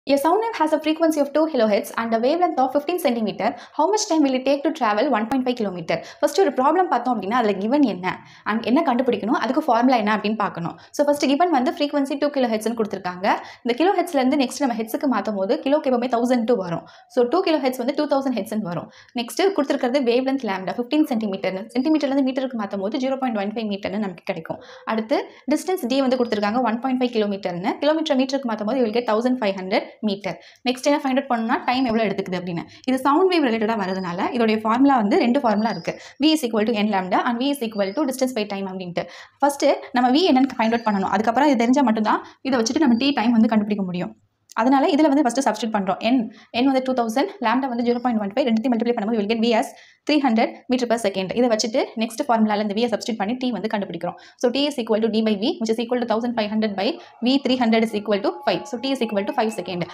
A sound wave has a frequency of 2 kHz and a wavelength of 15 cm. How much time will it take to travel 1.5 km? First ஒரு problem பார்த்தோம் அப்படின்னா அதில் given என்ன and என்ன கண்டுபிடிக்கணும், அதுக்கு formula என்ன அப்படின்னு பார்க்கணும். ஸோ ஃபர்ஸ்ட் கிவன் வந்து ஃப்ரீக்வன்சி 2 kHz கொடுத்துருக்காங்க. இந்த கிலோ ஹெட்ஸ்லேருந்து நெக்ஸ்ட் நம்ம ஹெட்ஸுக்கு மாற்றும் போது கிலோக்கு எப்பவுமே 1002 வரும். ஸோ 2 kHz வந்து 2000 ஹெட்ஸ் வரும். நெக்ஸ்ட் கொடுத்துருக்கிறது வேவ் லென்த் லேம்டா 15 சென்டிமீட்டர், சென்டிமீட்டர்லேருந்து மீட்டருக்கு மாற்றும் போது 0.15 மீட்டர்னு நமக்கு கிடைக்கும். அடுத்து டிஸ்டன்ஸ் டி வந்து கொடுத்துருக்காங்க 1.5 கிலோமீட்டர்னு, கிலோமீட்டர் மீட்டருக்கு மாற்றும் போது வில் கெட் 1500 மீட்டர். நெக்ஸ்ட் என்ன ஃபைண்ட் அவுட் பண்ணணும்னா டைம் எவ்வளோ எடுத்துக்குது அப்படின்னு. இது சவுண்ட் வேவ் ரிலேட்டடாக வரதுனால இதோடைய ஃபார்முலா வந்து ரெண்டு ஃபார்முலா இருக்குது. V is equal to n lambda and V is equal to distance by time அப்படின்ட்டு. ஃபர்ஸ்ட் நம்ம V என்னன்னு ஃபைண்ட் அவுட் பண்ணணும். அதுக்கப்புறம் இது தெரிஞ்சால் மட்டும்தான் இதை வச்சுட்டு நம்ம T டைம் வந்து கண்டுபிடிக்க முடியும். அதனால இதில் வந்து ஃபஸ்ட்டு சப்ஸ்டியூட் பண்ணுறோம். n வந்து 2000, லேம்டா வந்து 0.15, ரெண்டுத்தையும் மல்டிப்ளை பண்ணும்போது will get V as 300 metre per second. இதை வச்சுட்டு நெக்ஸ்ட் ஃபார்முலாவில் இந்த V சப்ஸ்டியூட் பண்ணி T வந்து கண்டுபிடிக்கிறோம். So T is equal to D by V which is equal to 1500 by V 300 is equal to 5. So T is equal to 5 second.